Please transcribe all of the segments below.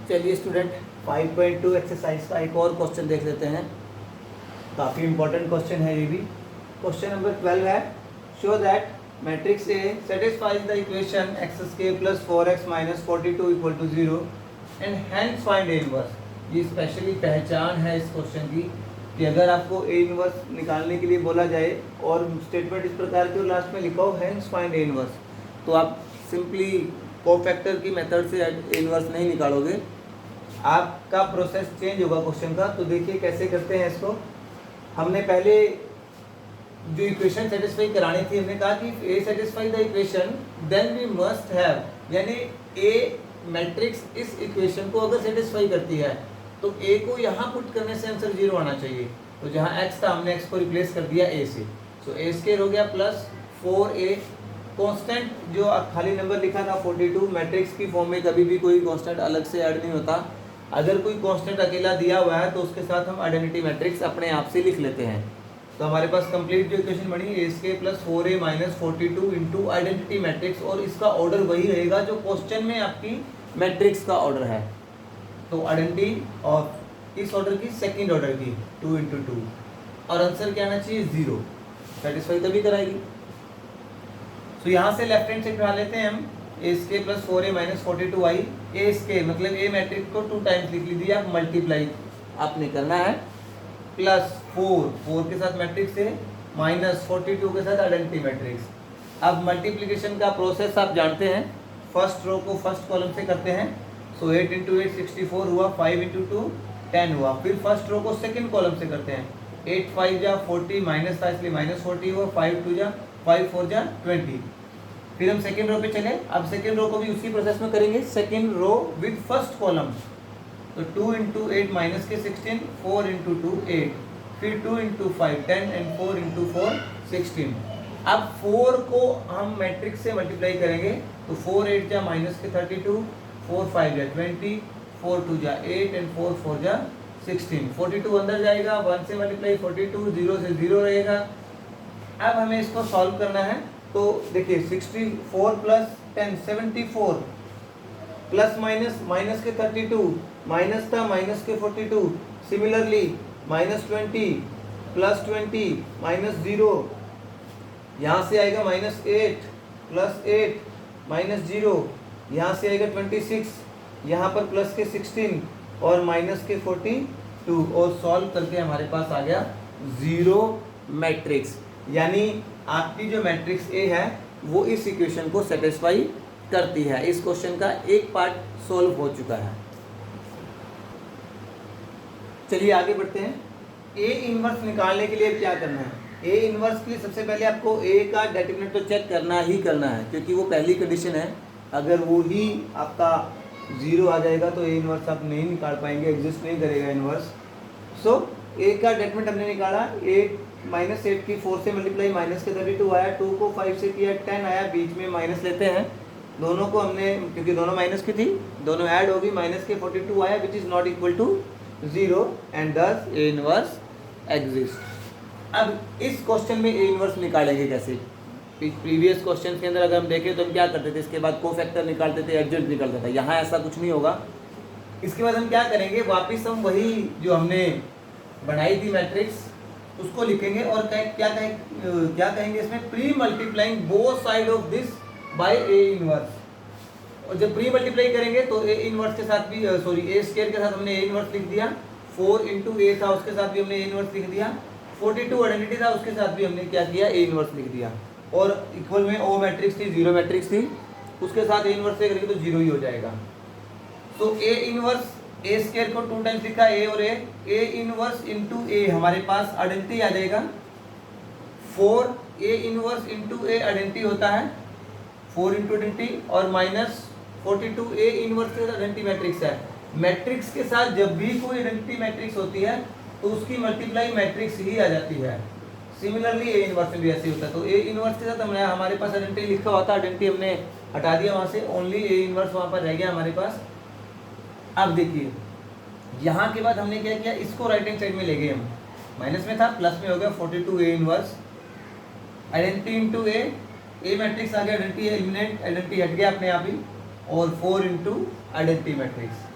चलिए student 5.2 exercise का एक और क्वेश्चन देख लेते हैं। काफ़ी इंपॉर्टेंट क्वेश्चन है ये भी। क्वेश्चन नंबर 12 है, show that matrix A satisfies the equation X square plus 4x minus 42 equal to 0 and hence find A inverse. ये स्पेशली पहचान है इस क्वेश्चन की कि अगर आपको ए इनवर्स निकालने के लिए बोला जाए और स्टेटमेंट इस प्रकार के लास्ट में लिखा हो हैंस फाइंड ए इनवर्स, तो आप सिंपली कोफैक्टर की मेथड से इनवर्स नहीं निकालोगे, आपका प्रोसेस चेंज होगा क्वेश्चन का। तो देखिए कैसे करते हैं इसको। हमने पहले जो इक्वेशन सेटिस्फाई करानी थी, हमने कहा कि A satisfy the equation then we must have, यानी ए मैट्रिक्स इस इक्वेशन को अगर सेटिस्फाई करती है तो ए को यहाँ पुट करने से आंसर 0 आना चाहिए। तो जहाँ एक्स था हमने एक्स को रिप्लेस कर दिया ए से, सो ए स्क्वायर हो गया प्लस 4a। कांस्टेंट जो खाली नंबर लिखा था 42, मैट्रिक्स की फॉर्म में कभी भी कोई कांस्टेंट अलग से ऐड नहीं होता। अगर कोई कांस्टेंट अकेला दिया हुआ है तो उसके साथ हम आइडेंटिटी मैट्रिक्स अपने आप से लिख लेते हैं। तो हमारे पास कंप्लीट जो इक्वेशन बनी A square plus 4a minus 42 into identity matrix, और इसका ऑर्डर वही रहेगा जो क्वेश्चन में आपकी मैट्रिक्स का ऑर्डर है। तो आइडेंटिटी और इस ऑर्डर की सेकेंड ऑर्डर की 2 इंटू 2, और आंसर क्या आना चाहिए 0। सेटिस्फाई तभी कराएगी। तो यहाँ से लेफ्ट हैंड से उठा लेते हैं हम, A square plus 4a minus 42i। A square मतलब ए मैट्रिक्स को 2 टाइम्स लिख लीजिए आप, मल्टीप्लाई आपने करना है, प्लस 4 के साथ मैट्रिक्स है, माइनस 42 के साथ आइडेंटिटी मैट्रिक्स। अब मल्टीप्लिकेशन का प्रोसेस आप जानते हैं, फर्स्ट रो को फर्स्ट कॉलम से करते हैं। सो 8 इंटू 8 64 हुआ, 5 इंटू 2 10 हुआ। फिर फर्स्ट रो को सेकेंड कॉलम से करते हैं, 8 5 जा 40, माइनस था इसलिए माइनस 40 हुआ, 5 2 जा 5 4 जा 20। फिर हम सेकेंड रो पे चले। अब सेकेंड रो को भी उसी प्रोसेस में करेंगे, second row with first column. तो 2 इंटू 8 माइनस के 16, 4 इंटू 2 8, फिर 2 इंटू 5 10 एंड 4 इंटू 4 16। अब 4 को हम मैट्रिक्स से मल्टीप्लाई करेंगे, तो 4 8 जा माइनस के 32, 4 5 जा 20, 4 2 जा 8 एंड 4 4 जा 16। 42 अंदर जाएगा, 1 से मल्टीप्लाई 42, 0 से 0 रहेगा। अब हमें इसको सॉल्व करना है। तो देखिए 64 प्लस 10 74, प्लस माइनस माइनस के 32, माइनस था माइनस के 42, सिमिलरली माइनस 20 प्लस 20 माइनस 0, यहाँ से आएगा माइनस 8 प्लस 8 माइनस 0, यहाँ से आएगा 26, यहाँ पर प्लस के 16 और माइनस के 42, और सॉल्व करके हमारे पास आ गया 0 मैट्रिक्स। यानी आपकी जो मैट्रिक्स ए है वो इस इक्वेशन को सेटिस्फाई करती है। इस क्वेश्चन का एक पार्ट सॉल्व हो चुका है। चलिए आगे बढ़ते हैं। ए इनवर्स निकालने के लिए क्या करना है? ए इनवर्स के लिए सबसे पहले आपको ए का डिटरमिनेंट तो चेक करना ही करना है, क्योंकि वो पहली कंडीशन है। अगर वो ही आपका 0 आ जाएगा तो ए इनवर्स आप नहीं निकाल पाएंगे, एग्जिस्ट नहीं करेगा इनवर्स। सो ए का डिटरमिनेंट हमने निकाला, 8 माइनस 8 की 4 से मल्टीप्लाई माइनस के 32 आया, 2 को 5 से किया 10 आया, बीच में माइनस लेते हैं। दोनों को हमने, क्योंकि दोनों माइनस की थी, दोनों ऐड होगी, माइनस के 42 आया which is not equal to 0 and thus A inverse exist. अब इस क्वेश्चन में ए इनवर्स निकालेंगे कैसे? प्रीवियस क्वेश्चन के अंदर अगर हम देखें तो हम क्या करते थे, इसके बाद कोफैक्टर निकालते थे, एडजॉइंट निकालता था। यहाँ ऐसा कुछ नहीं होगा। इसके बाद हम क्या करेंगे, वापस हम वही जो हमने बनाई थी मैट्रिक्स उसको लिखेंगे, और क्या कहेंगे इसमें, pre multiplying both side of this by A inverse. और जब प्री मल्टीप्लाई करेंगे तो ए इनवर्स के साथ भी, सॉरी ए स्क्वायर के साथ हमने ए इनवर्स लिख दिया, 4 इंटू ए था उसके साथ भी हमने ए इनवर्स लिख दिया, 42 आइडेंटिटी था उसके साथ भी हमने क्या किया, ए इनवर्स लिख दिया। और इक्वल में ओ मैट्रिक्स थी, 0 मैट्रिक्स थी, उसके साथ ए इनवर्स करेंगे तो 0 ही हो जाएगा। तो ए इनवर्स, ए स्क्वायर को 2 टाइम्स लिखा, ए और ए इनवर्स इंटू ए, हमारे पास आइडेंटिटी आ जाएगा 4 A inverse into A identity होता है 4 इंटू आइडेंटिटी, और minus 42 A inverse identity matrix है। मैट्रिक्स के साथ जब भी कोई आइडेंटिटी मैट्रिक्स होती है तो उसकी मल्टीप्लाई मैट्रिक्स ही आ जाती है। सिमिलरली ए इनवर्स में भी ऐसे होता है। तो ए इनवर्स के साथ हमने, हमारे पास आइडेंटिटी लिखा हुआ था, आइडेंटिटी हमने हटा दिया वहाँ से, ओनली ए इनवर्स वहाँ पर रह गया हमारे पास। अब देखिए यहाँ के बाद हमने क्या किया, इसको राइट हैंड साइड में ले गए हम, माइनस में था प्लस में हो गया 42 A inverse, identity into A matrix आ गया, आइडेंटिटी एलिमिनेट, आइडेंटिटी हट गया अपने आप ही, और 4 इंटू आइडेंटिटी मैट्रिक्स।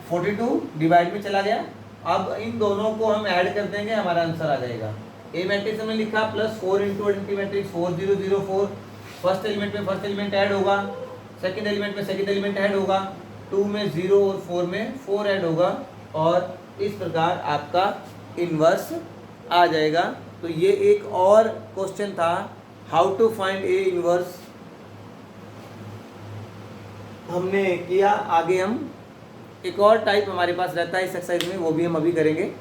42 डिवाइड में चला गया। अब इन दोनों को हम ऐड कर देंगे, हमारा आंसर आ जाएगा। ए मैट्रिक्स हमने लिखा plus 4 into identity matrix 4 0 0 4, first element में फर्स्ट एलिमेंट ऐड होगा, सेकंड एलिमेंट में सेकंड एलिमेंट ऐड होगा, 2 में 0 और 4 में 4 ऐड होगा, और इस प्रकार आपका इन्वर्स आ जाएगा। तो ये एक और क्वेश्चन था, how to find A inverse, हमने किया। आगे हम एक और टाइप हमारे पास रहता है इस एक्सरसाइज में, वो भी हम अभी करेंगे।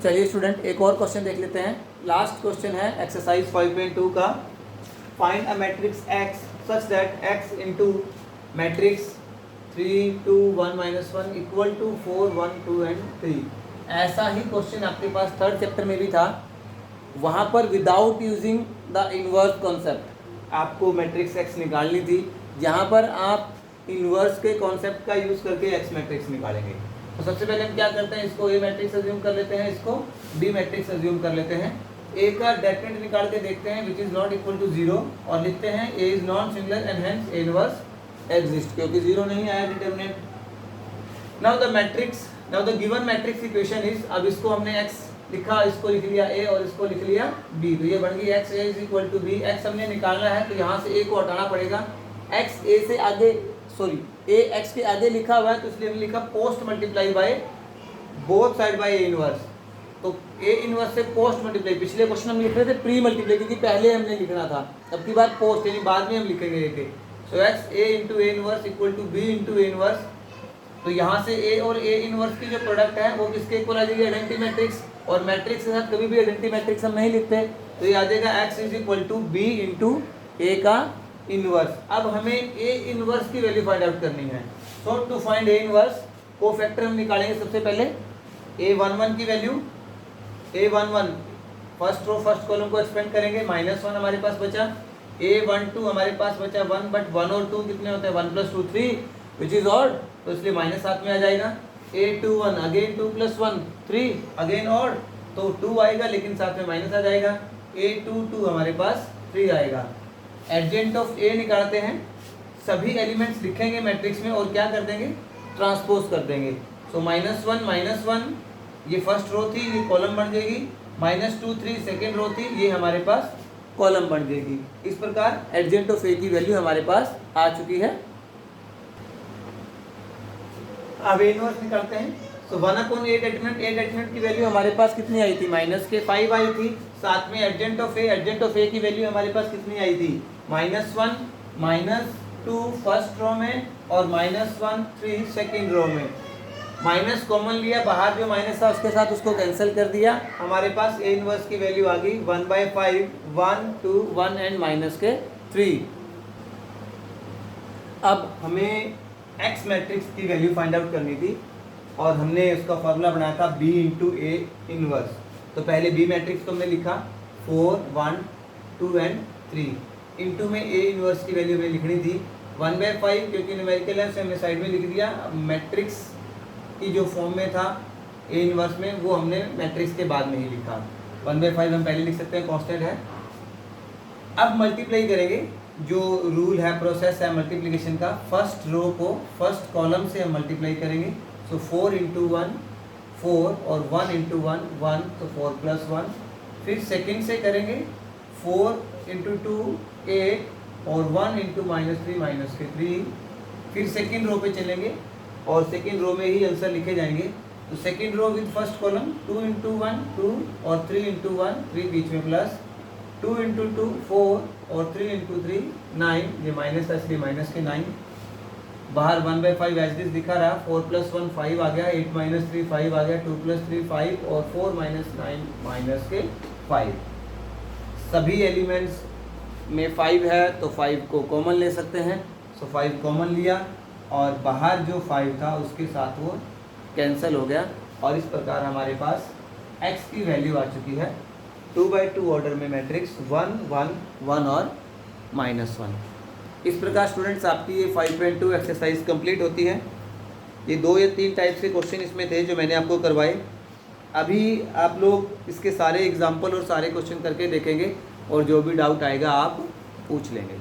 चलिए स्टूडेंट, एक और क्वेश्चन देख लेते हैं। लास्ट क्वेश्चन है एक्सरसाइज 5.2 का, find a matrix X such that X into matrix 3 2 1 -1 equal to 4 1 2 and 3। ऐसा ही क्वेश्चन आपके पास थर्ड चैप्टर में भी था, वहाँ पर without using the inverse concept आपको मैट्रिक्स एक्स निकालनी थी। यहाँ पर आप इन्वर्स के कॉन्सेप्ट का यूज़ करके एक्स मैट्रिक्स निकालेंगे। तो सबसे पहले हम क्या करते हैं, इसको ए मैट्रिक्स अज्यूम कर लेते हैं, इसको बी मैट्रिक्स अज्यूम कर लेते हैं। ए का डेटर्मिनेंट निकाल के देखते हैं, which is not equal to 0, और लिखते हैं A is non singular and hence A inverse exist, क्योंकि 0 नहीं आया determinant. Now the given matrix equation is, अब इसको हमने एक्स लिखा, इसको लिख लिया ए और इसको लिख लिया बी, तो ये बन गई X A is equal to B. X हमने निकालना है तो यहाँ से ए को हटाना पड़ेगा, एक्स ए से आगे, सॉरी ए एक्स के आगे लिखा हुआ है तो इसलिए हमने लिखा post multiply by both side by A inverse. तो ए इनवर्स से पोस्ट मल्टीप्लाई, पिछले क्वेश्चन हम लिख रहे थे प्री मल्टीप्लाई, क्योंकि पहले हमने लिखना था, अब की बात पोस्ट, यानी बाद में हम लिखेंगे A. So X A into A inverse equal to B into A inverse. तो यहाँ से ए और ए इनवर्स की जो प्रोडक्ट है वो किसके इक्वल आ जाएगी, आइडेंटिटी मैट्रिक्स, और मैट्रिक्स के साथ कभी भी आइडेंटिटी मैट्रिक्स हम नहीं लिखते, तो ये आ जाएगा X is equal to B into A का इनवर्स। अब हमें ए इनवर्स की वैल्यू फाइंड आउट करनी है। So to find A inverse को फैक्टर हम निकालेंगे। सबसे पहले a11 की वैल्यू, a11 first row first column को एक्सपेंड करेंगे, -1 हमारे पास बचा, a12 हमारे पास बचा 1, बट 1 और 2 कितने होते हैं, 1 + 2 3 विच इज ऑड, तो इसलिए माइनस साथ में आ जाएगा। a21 अगेन 2 + 1 3 अगेन ऑड, तो 2 आएगा लेकिन साथ में माइनस आ जाएगा, a22 हमारे पास 3 आएगा। एडजेंट ऑफ ए निकालते हैं, सभी एलिमेंट्स लिखेंगे मैट्रिक्स में और क्या कर देंगे, ट्रांसपोज कर देंगे। सो -1 ये फर्स्ट रो थी, ये कॉलम बन जाएगी, -2 3 सेकेंड रो थी, ये हमारे पास कॉलम बन जाएगी। इस प्रकार एडजेंट ऑफ ए की वैल्यू हमारे पास आ चुकी है। अब इनवर्स निकालते हैं। सो 1/a डेटर्मिनेंट की वैल्यू हमारे पास कितनी आई थी, -5 आई थी, साथ में एडजेंट ऑफ ए की वैल्यू हमारे पास कितनी आई थी, -1 -2 फर्स्ट रो में और -1 3 सेकेंड रो में। माइनस कॉमन लिया, बाहर जो माइनस था उसके साथ उसको कैंसिल कर दिया, हमारे पास ए इनवर्स की वैल्यू आ गई 1/5 1 2 1 एंड -3। अब हमें एक्स मैट्रिक्स की वैल्यू फाइंड आउट करनी थी और हमने उसका फॉर्मूला बनाया था बी इंटू ए इनवर्स। तो पहले बी मैट्रिक्स को हमने लिखा 4 1 2 एंड 3, इंटू में ए इनवर्स की वैल्यू हमें लिखनी थी 1/5, क्योंकि न्यूमेरिकल है से हमने साइड में लिख दिया। मैट्रिक्स की जो फॉर्म में था ए इनवर्स में, वो हमने मैट्रिक्स के बाद में ही लिखा। 1/5 हम पहले लिख सकते हैं, कांस्टेंट है। अब मल्टीप्लाई करेंगे, जो रूल है, प्रोसेस है मल्टीप्लिकेशन का, फर्स्ट रो को फर्स्ट कॉलम से हम मल्टीप्लाई करेंगे। सो 4 × 1 4 और 1 × 1 1, तो 4 + 1। फिर सेकंड से करेंगे 4 × 2 8 और 1 × -3 फिर सेकंड रो पे चलेंगे और सेकंड रो में ही आंसर लिखे जाएंगे। तो second row with first column 2 × 1 2 और 3 × 1 3 बीच में प्लस, 2 × 2 4 और 3 × 3 9, ये माइनस था इसलिए माइनस के 9, बाहर 1/5 एज दिस दिखा रहा, 4 + 1 5 आ गया, 8 - 3 5 आ गया, 2 + 3 5 और 4 - 9 -5। सभी एलिमेंट्स में 5 है तो 5 को कॉमन ले सकते हैं। सो 5 कॉमन लिया और बाहर जो 5 था उसके साथ वो कैंसिल हो गया, और इस प्रकार हमारे पास x की वैल्यू आ चुकी है 2/2 ऑर्डर में मैट्रिक्स 1 1 1 और -1। इस प्रकार स्टूडेंट्स आपकी ये 5.2 एक्सरसाइज कंप्लीट होती है। ये 2 या 3 टाइप के क्वेश्चन इसमें थे जो मैंने आपको करवाए। अभी आप लोग इसके सारे एग्जाम्पल और सारे क्वेश्चन करके देखेंगे और जो भी डाउट आएगा आप पूछ लेंगे।